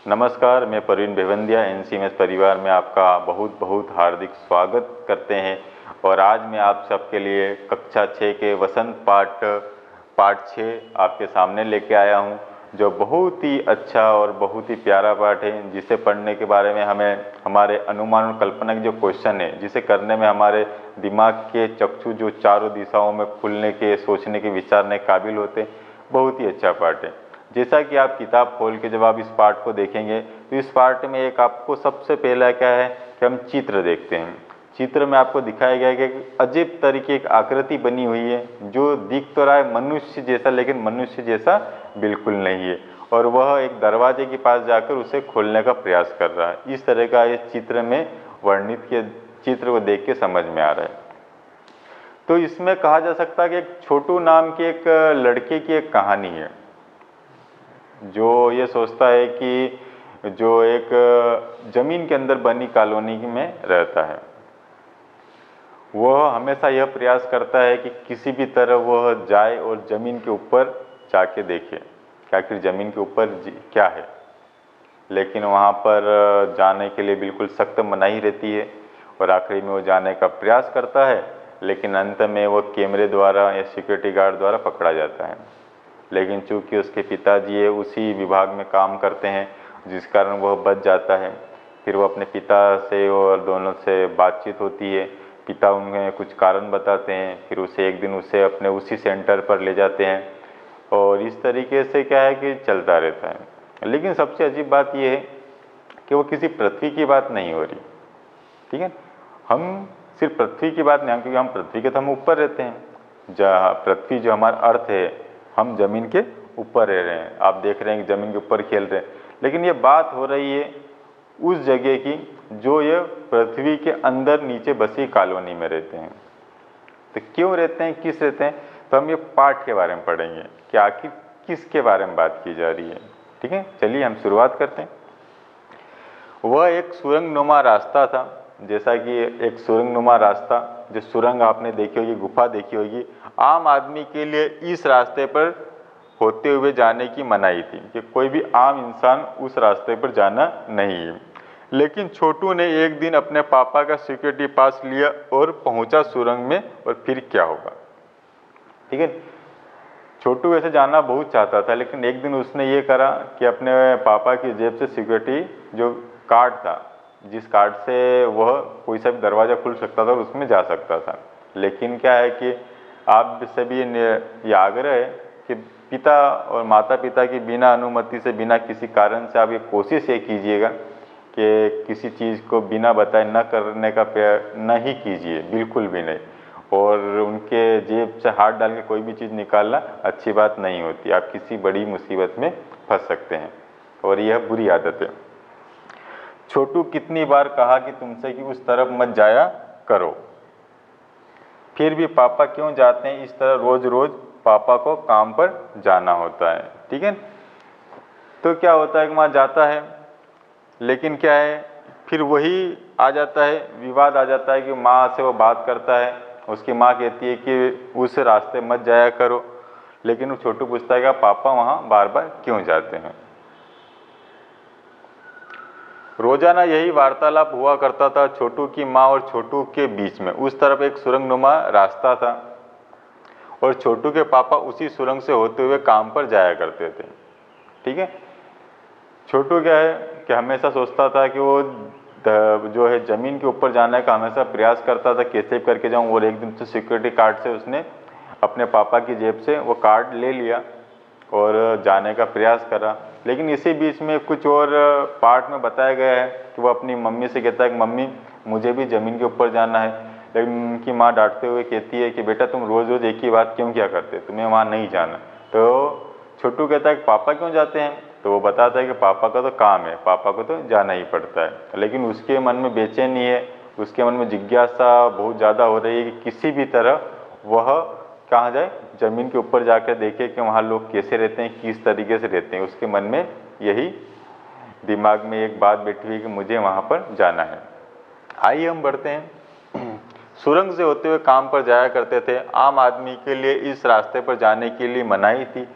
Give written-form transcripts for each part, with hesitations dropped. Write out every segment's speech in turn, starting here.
नमस्कार, मैं प्रवीण भिवंदिया एनसीएमएस परिवार में आपका बहुत बहुत हार्दिक स्वागत करते हैं। और आज मैं आप सबके लिए कक्षा 6 के वसंत पाठ 6 आपके सामने लेके आया हूं, जो बहुत ही अच्छा और बहुत ही प्यारा पाठ है, जिसे पढ़ने के बारे में हमें हमारे अनुमान और कल्पना के जो क्वेश्चन है, जिसे करने में हमारे दिमाग के चक्षु जो चारों दिशाओं में खुलने के, सोचने के, विचारने काबिल होते, बहुत ही अच्छा पाठ है। जैसा कि आप किताब खोल के जब आप इस पाठ को देखेंगे तो इस पाठ में एक आपको सबसे पहला क्या है कि हम चित्र देखते हैं। चित्र में आपको दिखाया गया है कि अजीब तरीके एक आकृति बनी हुई है, जो दिख तो रहा है मनुष्य जैसा, लेकिन मनुष्य जैसा बिल्कुल नहीं है, और वह एक दरवाजे के पास जाकर उसे खोलने का प्रयास कर रहा है। इस तरह का इस चित्र में वर्णित किया, चित्र को देख के समझ में आ रहा है। तो इसमें कहा जा सकता है कि एक छोटू नाम के एक लड़के की एक कहानी है, जो ये सोचता है कि जो एक जमीन के अंदर बनी कॉलोनी में रहता है, वह हमेशा यह प्रयास करता है कि किसी भी तरह वह जाए और ज़मीन के ऊपर जाके देखे कि आखिर ज़मीन के ऊपर क्या है। लेकिन वहाँ पर जाने के लिए बिल्कुल सख्त मनाही रहती है, और आखिरी में वो जाने का प्रयास करता है, लेकिन अंत में वो कैमरे द्वारा या सिक्योरिटी गार्ड द्वारा पकड़ा जाता है। लेकिन चूंकि उसके पिताजी उसी विभाग में काम करते हैं, जिस कारण वह बच जाता है। फिर वो अपने पिता से और दोनों से बातचीत होती है, पिता उन्हें कुछ कारण बताते हैं, फिर उसे एक दिन उसे अपने उसी सेंटर पर ले जाते हैं, और इस तरीके से क्या है कि चलता रहता है। लेकिन सबसे अजीब बात यह है कि वो किसी पृथ्वी की बात नहीं हो रही, ठीक है। हम सिर्फ पृथ्वी की बात नहीं, क्योंकि हम पृथ्वी के तो हम ऊपर रहते हैं, जहाँ पृथ्वी जो हमारा अर्थ है, हम जमीन के ऊपर रह रहे हैं। आप देख रहे हैं कि जमीन के ऊपर खेल रहे हैं, लेकिन ये बात हो रही है उस जगह की जो ये पृथ्वी के अंदर नीचे बसी कॉलोनी में रहते हैं। तो क्यों रहते हैं, किस रहते हैं, तो हम ये पाठ के बारे में पढ़ेंगे कि आखिर किसके बारे में बात की जा रही है। ठीक है, चलिए हम शुरुआत करते हैं। वह एक सुरंगनुमा रास्ता था। जैसा कि एक सुरंगनुमा रास्ता, जो सुरंग आपने देखी होगी, गुफा देखी होगी, आम आदमी के लिए इस रास्ते पर होते हुए जाने की मनाही थी कि कोई भी आम इंसान उस रास्ते पर जाना नहीं है। लेकिन छोटू ने एक दिन अपने पापा का सिक्योरिटी पास लिया और पहुंचा सुरंग में, और फिर क्या होगा। ठीक है, छोटू वैसे जाना बहुत चाहता था, लेकिन एक दिन उसने ये करा कि अपने पापा की जेब से सिक्योरिटी जो कार्ड था, जिस कार्ड से वह कोई सा भी दरवाज़ा खुल सकता था और उसमें जा सकता था। लेकिन क्या है कि आप सभी ये आग्रह है कि पिता और माता पिता की बिना अनुमति से, बिना किसी कारण से आप ये कोशिश ये कीजिएगा कि किसी चीज़ को बिना बताए न करने का न ही कीजिए, बिल्कुल भी नहीं। और उनके जेब से हाथ डाल के कोई भी चीज़ निकालना अच्छी बात नहीं होती, आप किसी बड़ी मुसीबत में फंस सकते हैं, और यह बुरी आदत है। छोटू कितनी बार कहा कि तुमसे कि उस तरफ मत जाया करो, फिर भी पापा क्यों जाते हैं इस तरह, रोज रोज पापा को काम पर जाना होता है। ठीक है, तो क्या होता है कि वहाँ जाता है, लेकिन क्या है फिर वही आ जाता है, विवाद आ जाता है कि माँ से वो बात करता है, उसकी माँ कहती है कि उस रास्ते मत जाया करो, लेकिन वो छोटू पूछता है कि पापा वहाँ बार बार क्यों जाते हैं। रोजाना यही वार्तालाप हुआ करता था छोटू की माँ और छोटू के बीच में। उस तरफ एक सुरंगनुमा रास्ता था, और छोटू के पापा उसी सुरंग से होते हुए काम पर जाया करते थे। ठीक है, छोटू क्या है कि हमेशा सोचता था कि वो जो है ज़मीन के ऊपर जाने का हमेशा प्रयास करता था, कैसे करके जाऊं। और एक दिन तो सिक्योरिटी कार्ड से उसने अपने पापा की जेब से वो कार्ड ले लिया और जाने का प्रयास करा। लेकिन इसी बीच में कुछ और पार्ट में बताया गया है कि वो अपनी मम्मी से कहता है कि मम्मी मुझे भी ज़मीन के ऊपर जाना है। लेकिन उनकी माँ डांटते हुए कहती है कि बेटा तुम रोज़ रोज़ एक ही बात क्यों क्या करते, तुम्हें वहाँ नहीं जाना। तो छोटू कहता है कि पापा क्यों जाते हैं, तो वो बताता है कि पापा का तो काम है, पापा को तो जाना ही पड़ता है। लेकिन उसके मन में बेचैनी है, उसके मन में जिज्ञासा बहुत ज़्यादा हो रही है कि किसी भी तरह वह कहाँ जाए, ज़मीन के ऊपर जाकर देखे कि वहाँ लोग कैसे रहते हैं, किस तरीके से रहते हैं। उसके मन में यही दिमाग में एक बात बैठी हुई कि मुझे वहाँ पर जाना है। आइए हम बढ़ते हैं। सुरंग से होते हुए काम पर जाया करते थे। आम आदमी के लिए इस रास्ते पर जाने के लिए मनाही थी,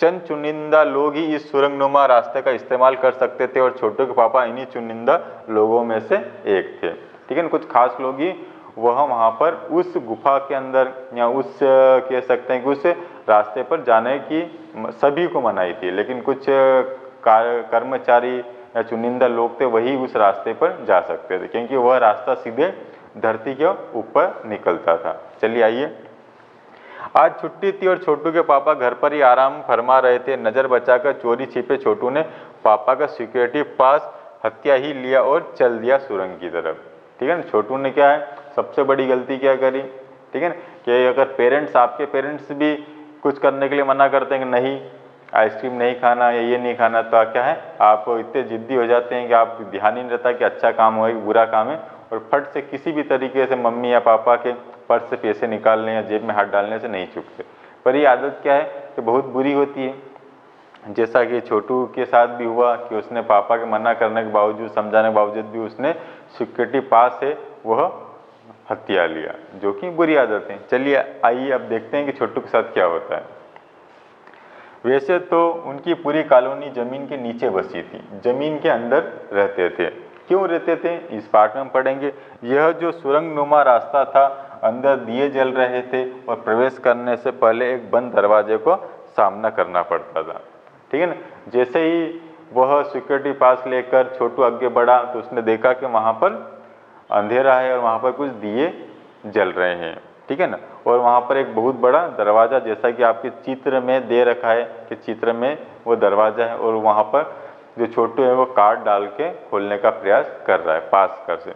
चंद चुनिंदा लोग ही इस सुरंगनुमा रास्ते का इस्तेमाल कर सकते थे और छोटू के पापा इन्हीं चुनिंदा लोगों में से एक थे। ठीक है ना, कुछ खास लोग ही वह वहाँ पर उस गुफा के अंदर या उस कह सकते हैं कि उस रास्ते पर जाने की सभी को मनाही थी, लेकिन कुछ कर्मचारी या चुनिंदा लोग थे वही उस रास्ते पर जा सकते थे, क्योंकि वह रास्ता सीधे धरती के ऊपर निकलता था। चलिए आइए, आज छुट्टी थी और छोटू के पापा घर पर ही आराम फरमा रहे थे। नजर बचाकर चोरी छिपे छोटू ने पापा का सिक्योरिटी पास हत्या ही लिया और चल दिया सुरंग की तरफ। ठीक है ना, छोटू ने क्या है सबसे बड़ी गलती क्या करी, ठीक है ना, कि अगर पेरेंट्स, आपके पेरेंट्स भी कुछ करने के लिए मना करते हैं कि नहीं आइसक्रीम नहीं खाना या ये नहीं खाना, तो क्या है आप इतने जिद्दी हो जाते हैं कि आप ध्यान ही नहीं रहता कि अच्छा काम हो कि बुरा काम है, और फट से किसी भी तरीके से मम्मी या पापा के पर्स से पैसे निकालने या जेब में हाथ डालने से नहीं चूकते। पर ये आदत क्या है कि बहुत बुरी होती है, जैसा कि छोटू के साथ भी हुआ कि उसने पापा के मना करने के बावजूद, समझाने के बावजूद भी उसने सिक्योरिटी पास है वह हत्या लिया, जो कि बुरी आदत है। चलिए आइए अब देखते हैं कि छोटू के साथ क्या होता है। वैसे तो उनकी पूरी कॉलोनी जमीन के नीचे बसी थी, जमीन के अंदर रहते थे। क्यों रहते थे इस पार्ट में हम पढ़ेंगे। यह जो सुरंगनुमा रास्ता था, अंदर दिए जल रहे थे और प्रवेश करने से पहले एक बंद दरवाजे को सामना करना पड़ता था। ठीक है ना, जैसे ही वह सिक्योरिटी पास लेकर छोटू आगे बढ़ा तो उसने देखा कि वहाँ पर अंधेरा है और वहाँ पर कुछ दिए जल रहे हैं। ठीक है ना, और वहाँ पर एक बहुत बड़ा दरवाज़ा, जैसा कि आपके चित्र में दे रखा है कि चित्र में वो दरवाज़ा है, और वहाँ पर जो छोटू है वो कार्ड डाल के खोलने का प्रयास कर रहा है पास कर से।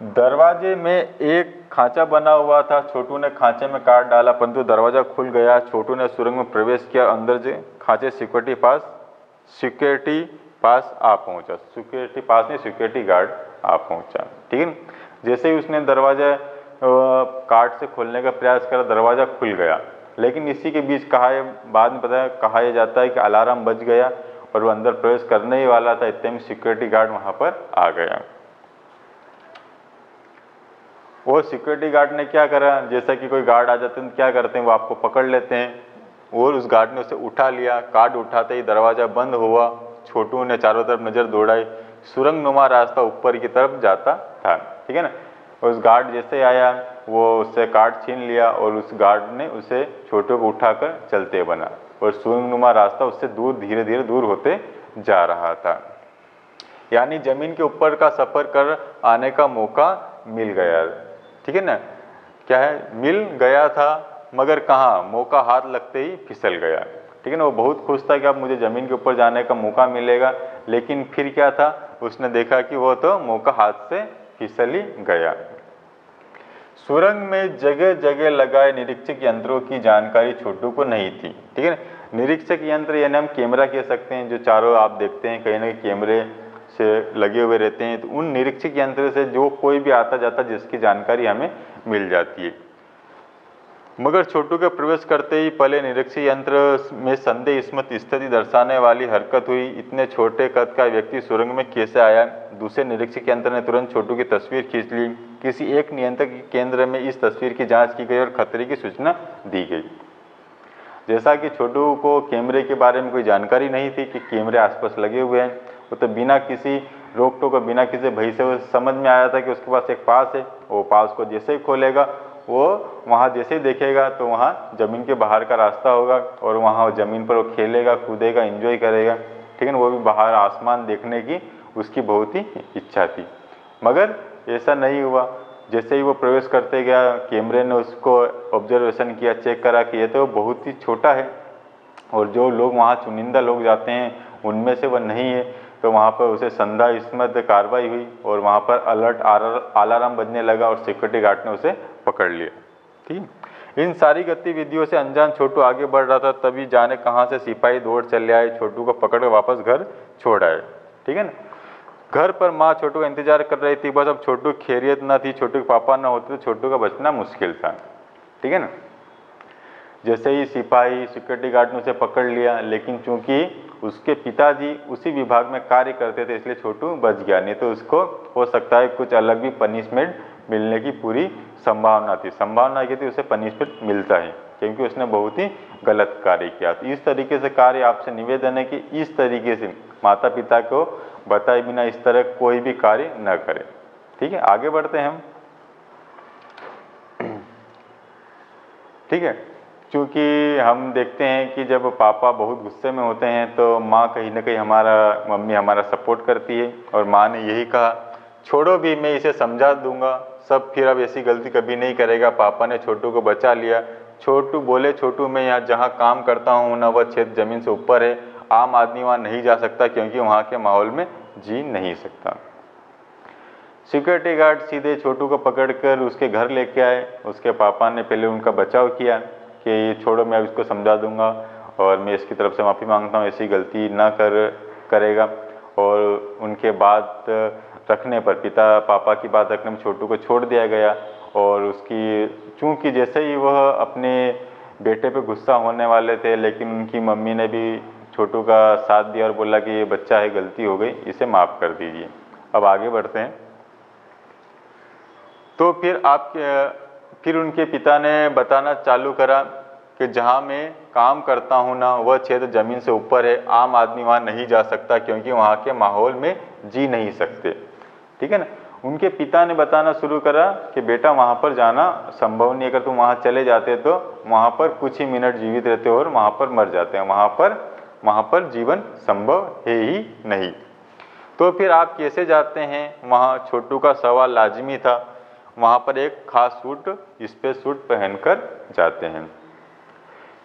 दरवाजे में एक खांचा बना हुआ था, छोटू ने खांचे में कार्ड डाला परंतु दरवाजा खुल गया। छोटू ने सुरंग में प्रवेश किया, अंदर से खांचे सिक्योरिटी पास आ पहुंचा। सिक्योरिटी पास नहीं, सिक्योरिटी गार्ड आ पहुंचा। ठीक है, जैसे ही उसने दरवाजा कार्ड से खोलने का प्रयास करा, दरवाजा खुल गया, लेकिन इसी के बीच कहा, बाद में पता है कहा यह जाता है कि अलार्म बज गया और वो अंदर प्रवेश करने ही वाला था, इतने में सिक्योरिटी गार्ड वहां पर आ गया। वो सिक्योरिटी गार्ड ने क्या करा, जैसा कि कोई गार्ड आ जाते हैं तो क्या करते हैं वो आपको पकड़ लेते हैं, और उस गार्ड ने उसे उठा लिया। कार्ड उठाते ही दरवाजा बंद हुआ। छोटू ने चारों तरफ नजर दौड़ाई, सुरंगनुमा रास्ता ऊपर की तरफ जाता था। ठीक है ना, उस गार्ड जैसे आया वो उससे कार्ड छीन लिया और उस गार्ड ने उसे छोटू को उठाकर चलते बना, और सुरंगनुमा रास्ता उससे दूर, धीरे धीरे दूर होते जा रहा था। यानी जमीन के ऊपर का सफर कर आने का मौका मिल गया। ठीक है ना, क्या है मिल गया था, मगर कहाँ, मौका हाथ लगते ही फिसल गया। ठीक है ना, वो बहुत खुश था कि अब मुझे जमीन के ऊपर जाने का मौका मिलेगा, लेकिन फिर क्या था, उसने देखा कि वो तो मौका हाथ से फिसल ही गया। सुरंग में जगह जगह लगाए निरीक्षक यंत्रों की जानकारी छोटू को नहीं थी। ठीक है ना, निरीक्षक यंत्र यानी हम कैमरा कह सकते हैं, जो चारों आप देखते हैं कहीं ना कहीं कैमरे से लगे हुए रहते हैं, तो उन निरीक्षक यंत्र से जो कोई भी आता जाता जिसकी जानकारी हमें मिल जाती है। मगर छोटू के प्रवेश करते ही पहले निरीक्षक यंत्र में संदेहास्पद स्थिति दर्शाने वाली हरकत हुई। इतने छोटे कद का व्यक्ति सुरंग में कैसे आया। दूसरे निरीक्षक यंत्र ने तुरंत छोटू की तस्वीर खींच ली। किसी एक नियंत्रण केंद्र में इस तस्वीर की जांच की गई और खतरे की सूचना दी गई। जैसा कि छोटू को कैमरे के बारे में कोई जानकारी नहीं थी कि कैमरे आसपास लगे हुए हैं, वो तो बिना किसी रोक टोक, बिना किसी भय से वो समझ में आया था कि उसके पास एक पास है। वो पास को जैसे ही खोलेगा, वो वहाँ जैसे ही देखेगा तो वहाँ जमीन के बाहर का रास्ता होगा, और वहाँ ज़मीन पर वो खेलेगा, कूदेगा, एंजॉय करेगा। ठीक है ना, वो भी बाहर आसमान देखने की उसकी बहुत ही इच्छा थी, मगर ऐसा नहीं हुआ। जैसे ही वो प्रवेश करते गया, कैमरे ने उसको ऑब्जर्वेशन किया, चेक करा कि ये तो बहुत ही छोटा है, और जो लोग वहाँ चुनिंदा लोग जाते हैं उनमें से वह नहीं है। तो वहाँ पर उसे संदेहास्पद कार्रवाई हुई और वहाँ पर अलर्ट अलार्म बजने लगा और सिक्योरिटी गार्ड ने उसे पकड़ लिया। ठीक, इन सारी गतिविधियों से अनजान छोटू आगे बढ़ रहा था, तभी जाने कहाँ से सिपाही दौड़ चले आए, छोटू को पकड़ वापस घर छोड़ आए। ठीक है ना, घर पर माँ छोटू का इंतजार कर रही थी। बस अब छोटू खैरियत न थी, छोटू के पापा न होते तो छोटू का बचना मुश्किल था। ठीक है ना, जैसे ही सिपाही सिक्योरिटी गार्ड ने उसे पकड़ लिया, लेकिन चूंकि उसके पिताजी उसी विभाग में कार्य करते थे इसलिए छोटू बच गया, नहीं तो उसको हो सकता है कुछ अलग भी पनिशमेंट मिलने की पूरी संभावना थी। संभावना की थी उसे पनिशमेंट मिलता है, क्योंकि उसने बहुत ही गलत कार्य किया। तो इस तरीके से कार्य आपसे निवेदन है कि इस तरीके से माता पिता को बताए बिना इस तरह कोई भी कार्य न करें। ठीक है, आगे बढ़ते हैं हम। ठीक है, क्योंकि हम देखते हैं कि जब पापा बहुत गुस्से में होते हैं तो माँ कहीं ना कहीं मम्मी हमारा सपोर्ट करती है, और माँ ने यही कहा, छोड़ो भी, मैं इसे समझा दूंगा, सब फिर अब ऐसी गलती कभी नहीं करेगा। पापा ने छोटू को बचा लिया। छोटू बोले, छोटू मैं यहाँ जहाँ काम करता हूँ ना, वह क्षेत्र जमीन से ऊपर है, आम आदमी वहाँ नहीं जा सकता क्योंकि वहाँ के माहौल में जी नहीं सकता। सिक्योरिटी गार्ड सीधे छोटू को पकड़कर उसके घर लेके आए। उसके पापा ने पहले उनका बचाव किया कि छोड़ो, मैं अब इसको समझा दूंगा और मैं इसकी तरफ से माफ़ी मांगता हूँ, ऐसी गलती ना करेगा। और उनके बात रखने पर, पापा की बात रखने में छोटू को छोड़ दिया गया। और उसकी, चूँकि जैसे ही वह अपने बेटे पे गुस्सा होने वाले थे, लेकिन उनकी मम्मी ने भी छोटू का साथ दिया और बोला कि ये बच्चा है, गलती हो गई, इसे माफ़ कर दीजिए। अब आगे बढ़ते हैं। तो फिर उनके पिता ने बताना चालू करा कि जहाँ मैं काम करता हूँ ना, वह क्षेत्र ज़मीन से ऊपर है, आम आदमी वहाँ नहीं जा सकता क्योंकि वहाँ के माहौल में जी नहीं सकते। ठीक है ना। उनके पिता ने बताना शुरू करा कि बेटा वहाँ पर जाना संभव नहीं, अगर तुम वहाँ चले जाते तो वहाँ पर कुछ ही मिनट जीवित रहते हो और वहाँ पर मर जाते हैं, वहाँ पर जीवन संभव है ही नहीं। तो फिर आप कैसे जाते हैं वहाँ? छोटू का सवाल लाजमी था। वहाँ पर एक खास सूट, स्पेस सूट पहनकर जाते हैं।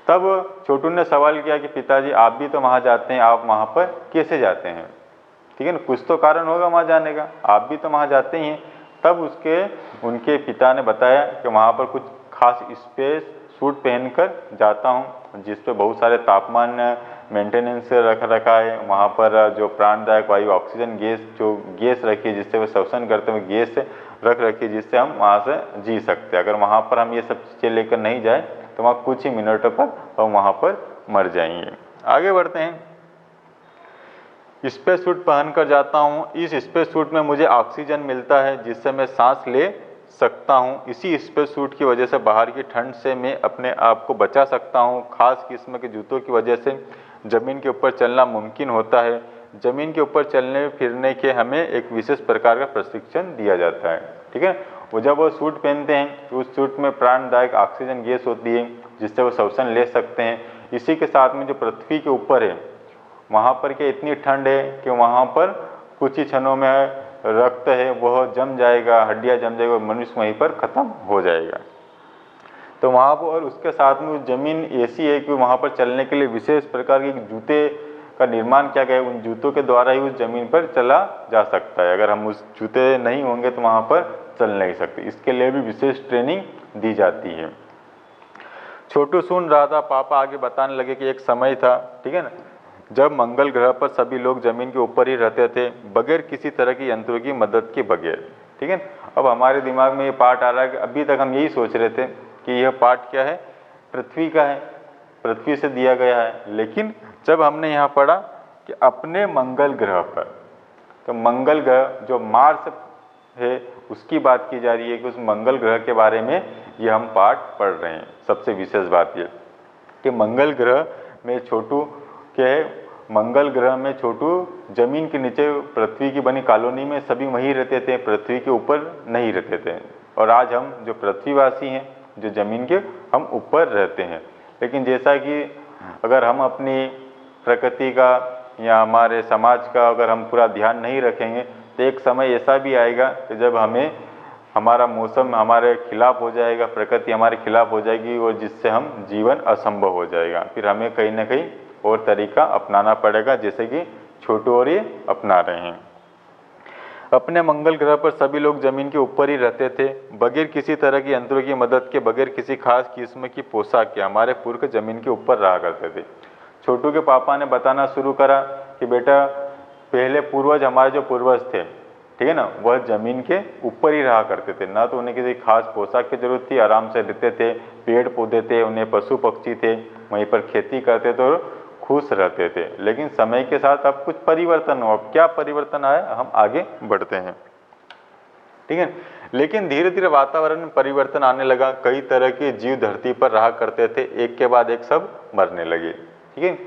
तब छोटू ने सवाल किया कि पिताजी आप भी तो वहाँ जाते हैं, आप वहाँ पर कैसे जाते हैं? ठीक है ना, कुछ तो कारण होगा वहाँ जाने का, आप भी तो वहाँ जाते ही हैं। तब उनके पिता ने बताया कि वहाँ पर कुछ खास स्पेस सूट पहनकर जाता हूँ, जिस पे बहुत सारे तापमान मेंटेनेंस रखा है। वहाँ पर जो प्राणदायक वायु ऑक्सीजन गैस रखी है, जिससे वो श्वसन करते हुए गैस रख रखी है, जिससे हम वहाँ से जी सकते हैं। अगर वहाँ पर हम ये सब चीज़ें लेकर नहीं जाए तो वहाँ कुछ ही मिनटों पर हम वहाँ पर मर जाएंगे। आगे बढ़ते हैं। स्पेस सूट पहनकर जाता हूँ। इस स्पेस सूट में मुझे ऑक्सीजन मिलता है, जिससे मैं सांस ले सकता हूँ। इसी स्पेस सूट की वजह से बाहर की ठंड से मैं अपने आप को बचा सकता हूँ। खास किस्म के जूतों की वजह से ज़मीन के ऊपर चलना मुमकिन होता है। ज़मीन के ऊपर चलने फिरने के हमें एक विशेष प्रकार का प्रशिक्षण दिया जाता है। ठीक है, वो जब वो सूट पहनते हैं तो उस सूट में प्राणदायक ऑक्सीजन गैस होती है, जिससे वो श्वसन ले सकते हैं। इसी के साथ में जो पृथ्वी के ऊपर है, वहाँ पर क्या इतनी ठंड है कि वहाँ पर कुछ ही क्षणों में रक्त है वह जम जाएगा, हड्डियाँ जम जाएगा, मनुष्य वहीं पर ख़त्म हो जाएगा। तो वहाँ पर, और उसके साथ में ज़मीन ऐसी है कि वहाँ पर चलने के लिए विशेष प्रकार के जूते का निर्माण किया गया है। उन जूतों के द्वारा ही उस ज़मीन पर चला जा सकता है। अगर हम उस जूते नहीं होंगे तो वहाँ पर चल नहीं सकते। इसके लिए भी विशेष ट्रेनिंग दी जाती है। छोटू सुन रहा था। पापा आगे बताने लगे कि एक समय था, ठीक है ना, जब मंगल ग्रह पर सभी लोग ज़मीन के ऊपर ही रहते थे, बगैर किसी तरह की यंत्रों की मदद के बगैर। ठीक है, अब हमारे दिमाग में ये पार्ट आ रहा है कि अभी तक हम यही सोच रहे थे कि यह पार्ट क्या है, पृथ्वी का है, पृथ्वी से दिया गया है। लेकिन जब हमने यहाँ पढ़ा कि अपने मंगल ग्रह पर, तो मंगल ग्रह जो मार्स है उसकी बात की जा रही है कि उस मंगल ग्रह के बारे में ये हम पाठ पढ़ रहे हैं। सबसे विशेष बात ये कि मंगल ग्रह में छोटू मंगल ग्रह में छोटू जमीन के नीचे पृथ्वी की बनी कॉलोनी में सभी वहीं रहते थे, पृथ्वी के ऊपर नहीं रहते थे। और आज हम जो पृथ्वीवासी हैं, जो जमीन के, हम ऊपर रहते हैं। लेकिन जैसा कि अगर हम अपनी प्रकृति का या हमारे समाज का अगर हम पूरा ध्यान नहीं रखेंगे तो एक समय ऐसा भी आएगा कि जब हमारा मौसम हमारे खिलाफ हो जाएगा, प्रकृति हमारे खिलाफ हो जाएगी, और जिससे हम जीवन असंभव हो जाएगा। फिर हमें कहीं ना कहीं और तरीका अपनाना पड़ेगा, जैसे कि छोटू और ये अपना रहे हैं। अपने मंगल ग्रह पर सभी लोग जमीन के ऊपर ही रहते थे, बगैर किसी तरह की यंत्रों की मदद के, बगैर किसी खास किस्म की पोशाक के। हमारे पूर्व जमीन के ऊपर रहा करते थे। छोटू के पापा ने बताना शुरू करा कि बेटा, पहले पूर्वज, हमारे जो पूर्वज थे, ठीक है ना, वह जमीन के ऊपर ही रहा करते थे। ना तो उन्हें किसी खास पोशाक की जरूरत थी, आराम से रहते थे, पेड़ पौधे थे, उन्हें पशु पक्षी थे, वहीं पर खेती करते थे और खुश रहते थे। लेकिन समय के साथ अब कुछ परिवर्तन हुआ। अब क्या परिवर्तन आया, हम आगे बढ़ते हैं। ठीक है, लेकिन धीरे धीरे वातावरण में परिवर्तन आने लगा, कई तरह के जीव धरती पर रहा करते थे, एक के बाद एक सब मरने लगे। ठीक है,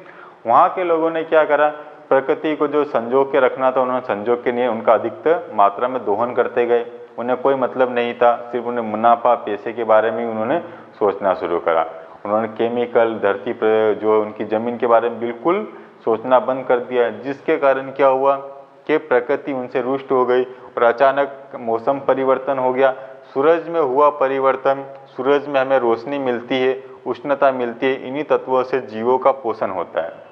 वहाँ के लोगों ने क्या करा, प्रकृति को जो संजो के रखना था उन्होंने संजो के लिए उनका अधिक मात्रा में दोहन करते गए। उन्हें कोई मतलब नहीं था, सिर्फ उन्हें मुनाफा पैसे के बारे में उन्होंने सोचना शुरू करा। उन्होंने केमिकल धरती पर जो उनकी ज़मीन के बारे में बिल्कुल सोचना बंद कर दिया, जिसके कारण क्या हुआ कि प्रकृति उनसे रुष्ट हो गई और अचानक मौसम परिवर्तन हो गया। सूरज में हुआ परिवर्तन, सूरज में हमें रोशनी मिलती है, उष्णता मिलती है, इन्हीं तत्वों से जीवों का पोषण होता है।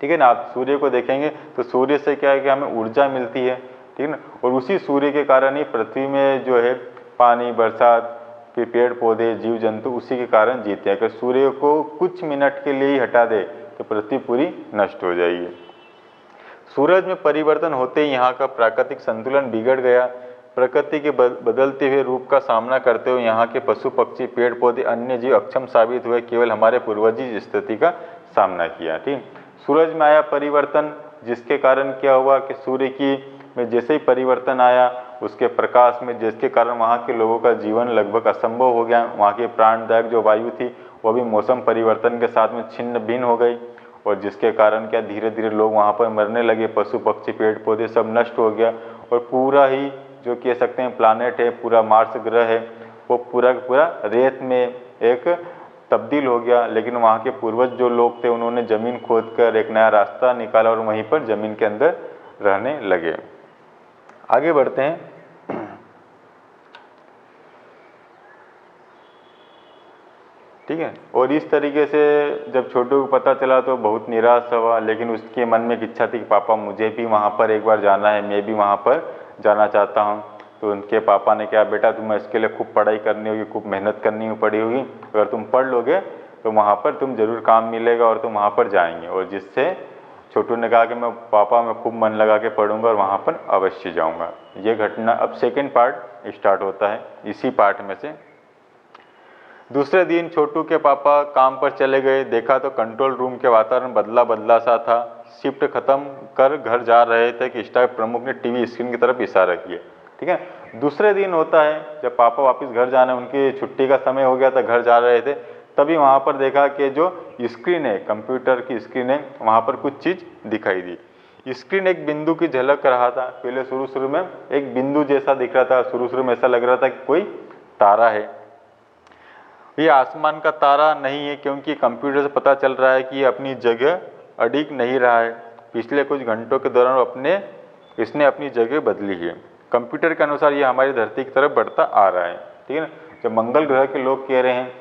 ठीक है ना, आप सूर्य को देखेंगे तो सूर्य से क्या है कि हमें ऊर्जा मिलती है। ठीक है ना, और उसी सूर्य के कारण ही पृथ्वी में जो है पानी, बरसात, फिर पेड़ पौधे, जीव जंतु उसी के कारण जीते हैं। अगर सूर्य को कुछ मिनट के लिए ही हटा दे तो पृथ्वी पूरी नष्ट हो जाएगी। सूरज में परिवर्तन होते ही यहाँ का प्राकृतिक संतुलन बिगड़ गया। प्रकृति के बदलते हुए रूप का सामना करते हुए यहाँ के पशु पक्षी, पेड़ पौधे, अन्य जीव अक्षम साबित हुए। केवल हमारे पूर्वज ही इस स्थिति का सामना किया। ठीक, सूरज में आया परिवर्तन, जिसके कारण क्या हुआ कि सूर्य की में जैसे ही परिवर्तन आया, उसके प्रकाश में, जिसके कारण वहाँ के लोगों का जीवन लगभग असंभव हो गया। वहाँ की प्राणदायक जो वायु थी वो भी मौसम परिवर्तन के साथ में छिन्न भिन्न हो गई, और जिसके कारण क्या धीरे धीरे लोग वहाँ पर मरने लगे, पशु पक्षी, पेड़ पौधे सब नष्ट हो गया। और पूरा ही जो कह सकते हैं प्लानेट है, पूरा मार्स ग्रह है, वो पूरा का पूरा रेत में एक तब्दील हो गया। लेकिन वहाँ के पूर्वज जो लोग थे उन्होंने ज़मीन खोद कर एक नया रास्ता निकाला और वहीं पर ज़मीन के अंदर रहने लगे। आगे बढ़ते हैं। ठीक है, और इस तरीके से जब छोटू को पता चला तो बहुत निराश हुआ, लेकिन उसके मन में एक इच्छा थी कि पापा मुझे भी वहाँ पर एक बार जाना है, मैं भी वहाँ पर जाना चाहता हूँ। तो उनके पापा ने कहा, बेटा तुम्हें इसके लिए खूब पढ़ाई करनी होगी, खूब मेहनत करनी पड़ी होगी, अगर तुम पढ़ लोगे तो वहाँ पर तुम जरूर काम मिलेगा और तुम वहाँ पर जाएंगे। और जिससे छोटू ने कहा कि मैं पापा मैं खूब मन लगा के पढ़ूंगा और वहाँ पर अवश्य जाऊँगा। ये घटना अब सेकेंड पार्ट स्टार्ट होता है इसी पार्ट में से। दूसरे दिन छोटू के पापा काम पर चले गए, देखा तो कंट्रोल रूम के वातावरण बदला बदला सा था। शिफ्ट खत्म कर घर जा रहे थे कि स्टाफ प्रमुख ने टीवी स्क्रीन की तरफ इशारा किया। ठीक है, दूसरे दिन होता है जब पापा वापस घर जाने, उनकी छुट्टी का समय हो गया था, घर जा रहे थे, तभी वहाँ पर देखा कि जो स्क्रीन है, कंप्यूटर की स्क्रीन है, वहाँ पर कुछ चीज़ दिखाई दी। स्क्रीन एक बिंदु की झलक रहा था। पहले शुरू में एक बिंदु जैसा दिख रहा था, शुरू में ऐसा लग रहा था कि कोई तारा है। ये आसमान का तारा नहीं है, क्योंकि कंप्यूटर से पता चल रहा है कि ये अपनी जगह अडिग नहीं रहा है। पिछले कुछ घंटों के दौरान इसने अपनी जगह बदली है। कंप्यूटर के अनुसार ये हमारी धरती की तरफ बढ़ता आ रहा है। ठीक है ना, जब मंगल ग्रह के लोग कह रहे हैं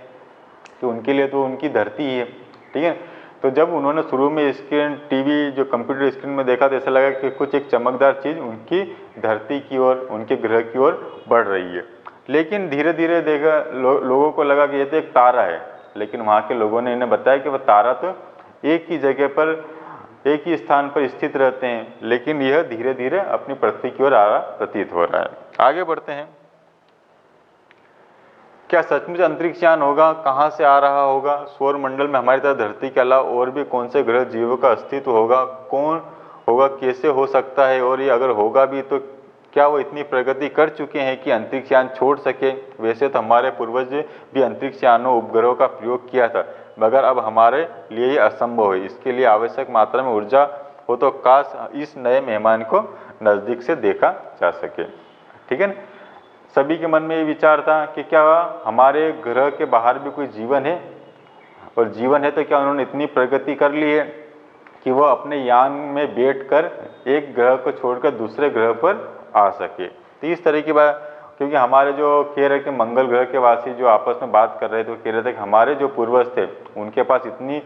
कि उनके लिए तो उनकी धरती ही है। ठीक है, तो जब उन्होंने शुरू में स्क्रीन टीवी जो कंप्यूटर स्क्रीन में देखा तो ऐसा लगा कि कुछ एक चमकदार चीज़ उनकी धरती की ओर, उनके ग्रह की ओर बढ़ रही है। लेकिन धीरे धीरे देखा लोगों को लगा कि ये तो एक तारा है, लेकिन वहाँ के लोगों ने इन्हें बताया कि वह तारा तो एक ही जगह पर, एक ही स्थान पर स्थित रहते हैं, लेकिन यह धीरे धीरे अपनी पृथ्वी की ओर आ रहा प्रतीत हो रहा है। आगे बढ़ते हैं। क्या सचमुच अंतरिक्ष यान होगा? कहाँ से आ रहा होगा? सौर मंडल में हमारी तरह धरती के अलावा और भी कौन से ग्रह जीवों का अस्तित्व होगा? कौन होगा? कैसे हो सकता है? और ये अगर होगा भी तो क्या वो इतनी प्रगति कर चुके हैं कि अंतरिक्ष यान छोड़ सके? वैसे तो हमारे पूर्वज भी अंतरिक्ष यानों उपग्रहों का प्रयोग किया था, मगर अब हमारे लिए ये असंभव है। इसके लिए आवश्यक मात्रा में ऊर्जा हो तो काश इस नए मेहमान को नज़दीक से देखा जा सके। ठीक है ना, सभी के मन में ये विचार था कि क्या हमारे ग्रह के बाहर भी कोई जीवन है, और जीवन है तो क्या उन्होंने इतनी प्रगति कर ली है कि वह अपने यान में बैठकर एक ग्रह को छोड़कर दूसरे ग्रह पर आ सके। तो इस तरह की बात, क्योंकि हमारे जो कह रहे कि मंगल ग्रह के वासी जो आपस में बात कर रहे थे, वो कह रहे थे कि हमारे जो पूर्वज थे उनके पास इतनी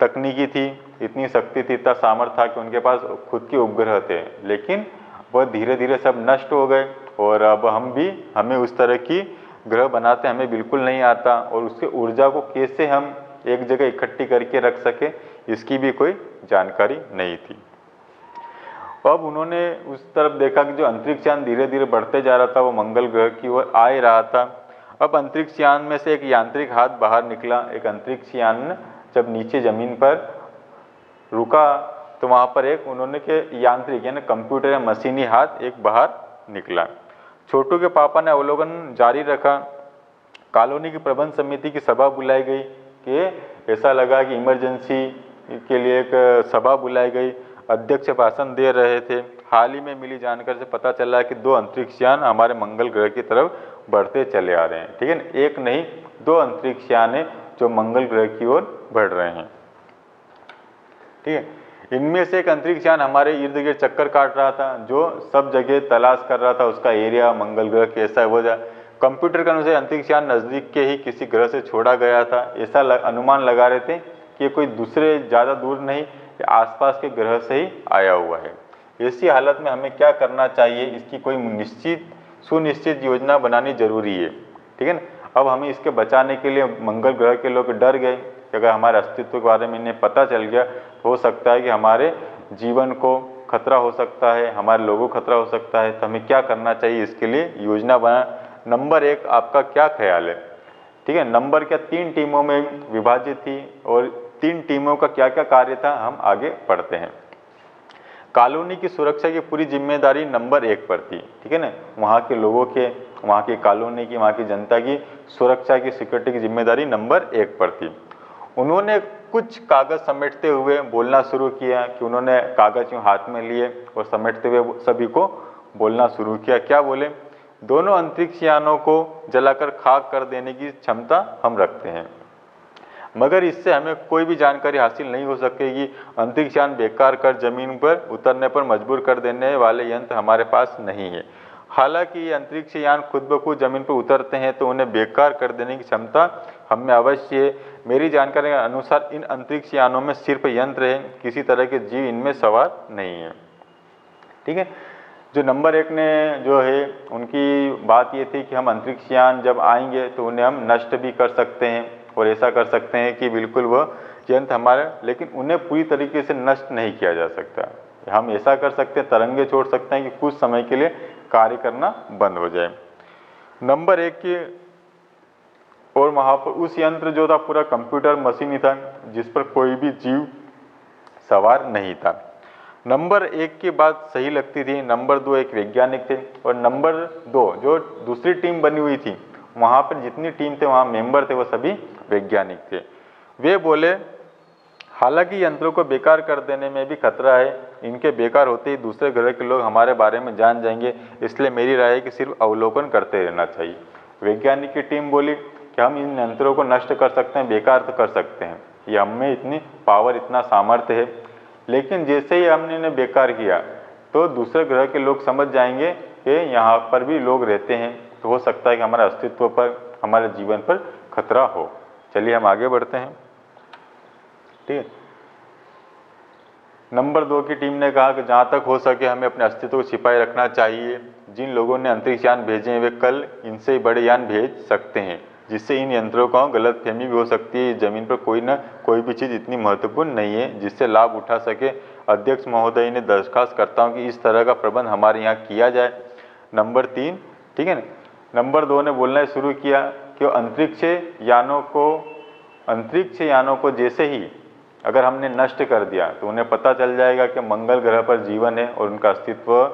तकनीकी थी, इतनी शक्ति थी, इतना सामर्थ्य था कि उनके पास खुद के उपग्रह थे, लेकिन वह धीरे धीरे सब नष्ट हो गए। और अब हमें उस तरह की ग्रह बनाते हमें बिल्कुल नहीं आता, और उसके ऊर्जा को कैसे हम एक जगह इकट्ठी करके रख सके इसकी भी कोई जानकारी नहीं थी। अब उन्होंने उस तरफ देखा कि जो अंतरिक्ष यान धीरे धीरे बढ़ते जा रहा था वो मंगल ग्रह की ओर आ ही रहा था। अब अंतरिक्ष यान में से एक यांत्रिक हाथ बाहर निकला। एक अंतरिक्ष यान जब नीचे जमीन पर रुका तो वहाँ पर एक उन्होंने के यांत्रिक यानी कंप्यूटर या मशीनी हाथ एक बाहर निकला। छोटू के पापा ने अवलोकन जारी रखा। कॉलोनी की प्रबंध समिति की सभा बुलाई गई कि ऐसा लगा कि इमरजेंसी के लिए एक सभा बुलाई गई। अध्यक्ष भाषण दे रहे थे। हाल ही में मिली जानकारी से पता चला कि 2 अंतरिक्ष यान हमारे मंगल ग्रह की तरफ बढ़ते चले आ रहे हैं। ठीक है ना, एक नहीं 2 अंतरिक्ष यान है जो मंगल ग्रह की ओर बढ़ रहे हैं। ठीक है, इनमें से एक अंतरिक्ष यान हमारे इर्द गिर्द चक्कर काट रहा था, जो सब जगह तलाश कर रहा था उसका एरिया, मंगल ग्रह कैसा है वो जाए। कंप्यूटर के अनुसार अंतरिक्ष यान नजदीक के ही किसी ग्रह से छोड़ा गया था। ऐसा अनुमान लगा रहे थे कि कोई दूसरे ज़्यादा दूर नहीं, आसपास के ग्रह से ही आया हुआ है। ऐसी हालत में हमें क्या करना चाहिए, इसकी कोई निश्चित सुनिश्चित योजना बनानी जरूरी है। ठीक है ना, अब हमें इसके बचाने के लिए मंगल ग्रह के लोग डर गए कि अगर हमारे अस्तित्व के बारे में इन्हें पता चल गया तो हो सकता है कि हमारे जीवन को खतरा हो सकता है, हमारे लोगों को खतरा हो सकता है। तो हमें क्या करना चाहिए, इसके लिए योजना बना। नंबर 1, आपका क्या ख्याल है? ठीक है, नंबर क्या 3 टीमों में विभाजित थी और 3 टीमों का क्या क्या कार्य था, हम आगे पढ़ते हैं। कॉलोनी की सुरक्षा की पूरी जिम्मेदारी नंबर 1 पर थी। ठीक है ना, वहाँ के लोगों के, वहाँ की कॉलोनी की, वहाँ की जनता की सुरक्षा की, सिक्योरिटी की जिम्मेदारी नंबर 1 पर थी। उन्होंने कुछ कागज समेटते हुए बोलना शुरू किया कि उन्होंने कागज यूँ हाथ में लिए और समेटते हुए सभी को बोलना शुरू किया। क्या बोले? दोनों अंतरिक्ष यानों को जलाकर खाक कर देने की क्षमता हम रखते हैं, मगर इससे हमें कोई भी जानकारी हासिल नहीं हो सकेगी। अंतरिक्ष यान बेकार कर जमीन पर उतरने पर मजबूर कर देने वाले यंत्र हमारे पास नहीं है। हालांकि ये अंतरिक्ष यान खुद ब खुद जमीन पर उतरते हैं तो उन्हें बेकार कर देने की क्षमता हमें अवश्य है। मेरी जानकारी के अनुसार इन अंतरिक्ष यानों में सिर्फ यंत्र है, किसी तरह के जीव इनमें सवार नहीं है। ठीक है, जो नंबर 1 ने जो है उनकी बात ये थी कि हम अंतरिक्ष यान जब आएंगे तो उन्हें हम नष्ट भी कर सकते हैं और ऐसा कर सकते हैं कि बिल्कुल वह यंत्र हमारे, लेकिन उन्हें पूरी तरीके से नष्ट नहीं किया जा सकता। हम ऐसा कर सकते हैं, तरंगे छोड़ सकते हैं कि कुछ समय के लिए कार्य करना बंद हो जाए। नंबर 1 की और वहाँ पर उस यंत्र जो था पूरा कंप्यूटर मशीन ही था जिस पर कोई भी जीव सवार नहीं था। नंबर 1 की बात सही लगती थी। नंबर 2 एक वैज्ञानिक थे और नंबर 2 जो दूसरी टीम बनी हुई थी, वहाँ पर जितनी टीम थे, वहाँ मेंबर थे, वो सभी वैज्ञानिक थे। वे बोले हालांकि यंत्रों को बेकार कर देने में भी खतरा है, इनके बेकार होते ही दूसरे ग्रह के लोग हमारे बारे में जान जाएंगे, इसलिए मेरी राय है कि सिर्फ अवलोकन करते रहना चाहिए। वैज्ञानिक की टीम बोली कि हम इन यंत्रों को नष्ट कर सकते हैं, बेकार तो कर सकते हैं, ये हमें इतनी पावर, इतना सामर्थ्य है, लेकिन जैसे ही हमने इन्हें बेकार किया तो दूसरे ग्रह के लोग समझ जाएंगे कि यहाँ पर भी लोग रहते हैं, तो हो सकता है कि हमारे अस्तित्व पर, हमारे जीवन पर खतरा हो। चलिए हम आगे बढ़ते हैं। ठीक है, नंबर 2 की टीम ने कहा कि जहाँ तक हो सके हमें अपने अस्तित्व को छिपाए रखना चाहिए। जिन लोगों ने अंतरिक्ष यान भेजे हैं वे कल इनसे बड़े यान भेज सकते हैं, जिससे इन यंत्रों को गलतफहमी भी हो सकती है। जमीन पर कोई ना कोई भी चीज़ इतनी महत्वपूर्ण नहीं है जिससे लाभ उठा सके। अध्यक्ष महोदय ने दरखास्त करता हूँ कि इस तरह का प्रबंध हमारे यहाँ किया जाए। नंबर 3, ठीक है ना, नंबर 2 ने बोलना शुरू किया कि अंतरिक्ष यानों को जैसे ही अगर हमने नष्ट कर दिया तो उन्हें पता चल जाएगा कि मंगल ग्रह पर जीवन है और उनका अस्तित्व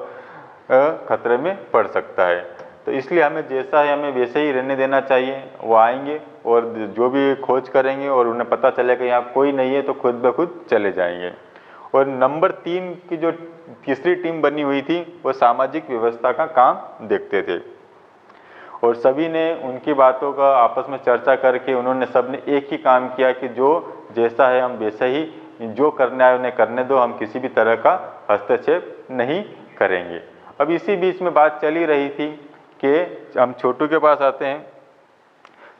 खतरे में पड़ सकता है। तो इसलिए हमें जैसा है हमें वैसे ही रहने देना चाहिए। वो आएंगे और जो भी खोज करेंगे और उन्हें पता चलेगा यहाँ कोई नहीं है तो खुद ब खुद चले जाएंगे। और नंबर 3 की जो तीसरी टीम बनी हुई थी वो सामाजिक व्यवस्था का काम देखते थे और सभी ने उनकी बातों का आपस में चर्चा करके उन्होंने सबने एक ही काम किया कि जो जैसा है हम वैसा ही, जो करना है उन्हें करने दो, हम किसी भी तरह का हस्तक्षेप नहीं करेंगे। अब इसी बीच में बात चली रही थी कि हम छोटू के पास आते हैं।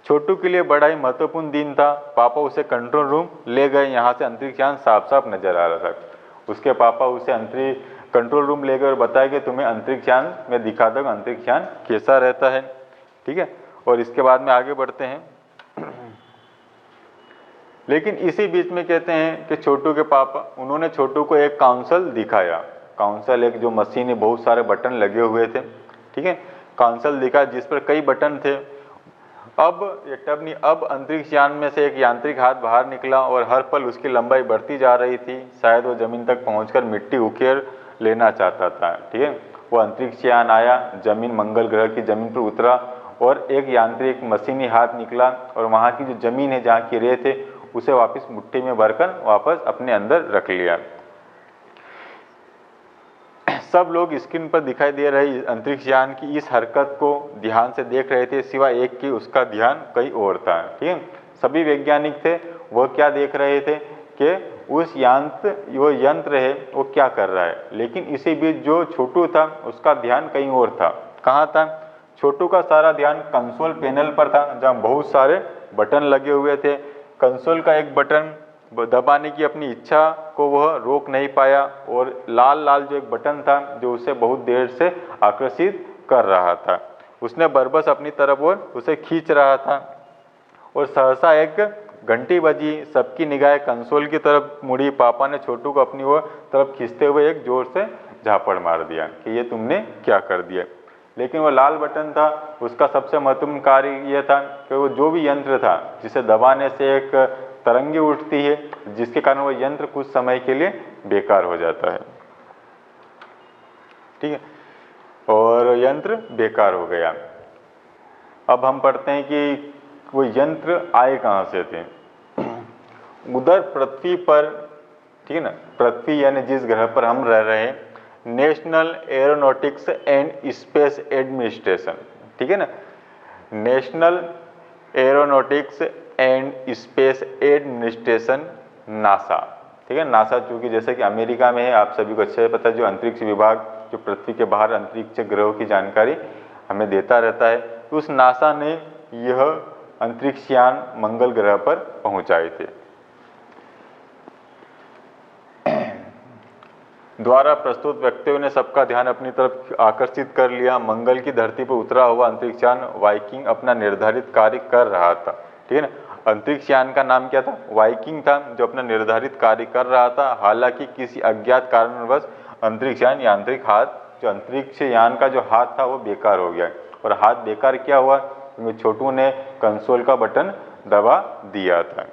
छोटू के लिए बड़ा ही महत्वपूर्ण दिन था। पापा उसे कंट्रोल रूम ले गए। यहाँ से अंतरिक्ष यान साफ साफ नजर आ रहा था। उसके पापा उसे कंट्रोल रूम ले गए और बताया कि तुम्हें अंतरिक्ष यान में दिखा दो अंतरिक्ष यान कैसा रहता है। ठीक है, और इसके बाद में आगे बढ़ते हैं। लेकिन इसी बीच में कहते हैं कि छोटू के पापा, उन्होंने छोटू को एक काउंसल दिखाया। काउंसल एक जो मशीन है, बहुत सारे बटन लगे हुए थे। ठीक है, काउंसल दिखा जिस पर कई बटन थे। अब अंतरिक्ष यान में से एक यांत्रिक हाथ बाहर निकला और हर पल उसकी लंबाई बढ़ती जा रही थी। शायद वो जमीन तक पहुंचकर मिट्टी उखेड़ लेना चाहता था। ठीक है, वो अंतरिक्ष यान आया, जमीन मंगल ग्रह की जमीन पर उतरा और एक यांत्रिक मशीनी हाथ निकला और वहाँ की जो जमीन है जहाँ की रेत है उसे वापस मुट्ठी में भरकर वापस अपने अंदर रख लिया। सब लोग स्क्रीन पर दिखाई दे रही अंतरिक्ष यान की इस हरकत को ध्यान से देख रहे थे, सिवाय एक कि उसका ध्यान कहीं और था। ठीक है, सभी वैज्ञानिक थे, वो क्या देख रहे थे कि उस वो यंत्र है वो क्या कर रहा है। लेकिन इसी बीच जो छोटू था उसका ध्यान कहीं और था। कहाँ था? छोटू का सारा ध्यान कंसोल पैनल पर था, जहाँ बहुत सारे बटन लगे हुए थे। कंसोल का एक बटन दबाने की अपनी इच्छा को वह रोक नहीं पाया और लाल लाल जो एक बटन था जो उसे बहुत देर से आकर्षित कर रहा था, उसने बरबस अपनी तरफ और उसे खींच रहा था और सहसा एक घंटी बजी। सबकी निगाहें कंसोल की तरफ मुड़ी। पापा ने छोटू को अपनी ओर तरफ खींचते हुए एक जोर से झापड़ मार दिया कि ये तुमने क्या कर दिया। लेकिन वो लाल बटन था, उसका सबसे महत्वपूर्ण कार्य यह था कि वो जो भी यंत्र था जिसे दबाने से एक तरंगे उठती है, जिसके कारण वो यंत्र कुछ समय के लिए बेकार हो जाता है। ठीक है, और यंत्र बेकार हो गया। अब हम पढ़ते हैं कि वो यंत्र आए कहाँ से थे। उधर पृथ्वी पर, ठीक है ना, पृथ्वी यानी जिस ग्रह पर हम रह रहे हैं, national aeronautics and space administration, ठीक है ना, national aeronautics and space administration, NASA. ठीक है, नासा चूंकि जैसे कि अमेरिका में है, आप सभी को अच्छे से पता है, जो अंतरिक्ष विभाग जो पृथ्वी के बाहर अंतरिक्ष ग्रहों की जानकारी हमें देता रहता है, तो उस नासा ने यह अंतरिक्ष यान मंगल ग्रह पर पहुंचाए थे। द्वारा प्रस्तुत व्यक्तियों ने सबका ध्यान अपनी तरफ आकर्षित कर लिया। मंगल की धरती पर उतरा हुआ अंतरिक्ष यान वाइकिंग अपना निर्धारित कार्य कर रहा था। ठीक है ना, अंतरिक्ष यान का नाम क्या था? वाइकिंग था, जो अपना निर्धारित कार्य कर रहा था। हालांकि किसी अज्ञात कारणवश अंतरिक्ष यान यांत्रिक हाथ, जो अंतरिक्ष यान का जो हाथ था वो बेकार हो गया। और हाथ बेकार क्या हुआ? क्योंकि छोटू ने कंसोल का बटन दबा दिया था।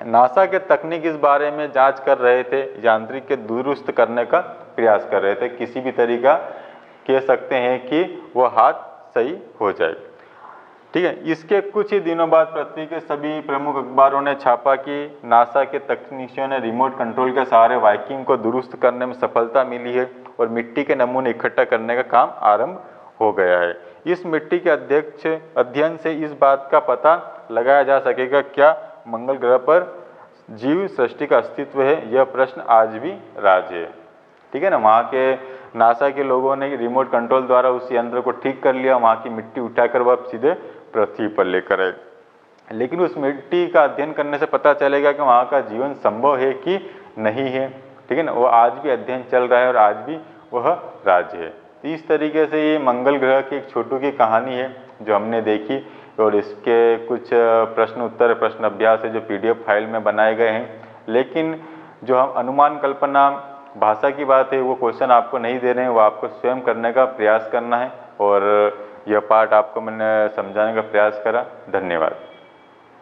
नासा के तकनीक इस बारे में जांच कर रहे थे, यांत्रिक के दुरुस्त करने का प्रयास कर रहे थे। किसी भी तरीका कह सकते हैं कि वो हाथ सही हो जाए। ठीक है, इसके कुछ ही दिनों बाद पृथ्वी के सभी प्रमुख अखबारों ने छापा कि नासा के तकनीशियों ने रिमोट कंट्रोल के सहारे वाइकिंग को दुरुस्त करने में सफलता मिली है और मिट्टी के नमूने इकट्ठा करने का काम आरंभ हो गया है। इस मिट्टी के अध्ययन से इस बात का पता लगाया जा सकेगा क्या मंगल ग्रह पर जीव सृष्टि का अस्तित्व है। यह प्रश्न आज भी राज है। ठीक है ना, वहाँ के नासा के लोगों ने रिमोट कंट्रोल द्वारा उस यंत्र को ठीक कर लिया, वहाँ की मिट्टी उठाकर वह सीधे पृथ्वी पर लेकर आए। लेकिन उस मिट्टी का अध्ययन करने से पता चलेगा कि वहाँ का जीवन संभव है कि नहीं है। ठीक है ना, वो आज भी अध्ययन चल रहा है और आज भी वह राज्य है। तो इस तरीके से ये मंगल ग्रह की एक छोटू की कहानी है जो हमने देखी, और इसके कुछ प्रश्न उत्तर, प्रश्न अभ्यास है जो PDF फाइल में बनाए गए हैं। लेकिन जो हम अनुमान कल्पना भाषा की बात है, वो क्वेश्चन आपको नहीं दे रहे हैं, वो आपको स्वयं करने का प्रयास करना है। और यह पाठ आपको मैंने समझाने का प्रयास करा। धन्यवाद।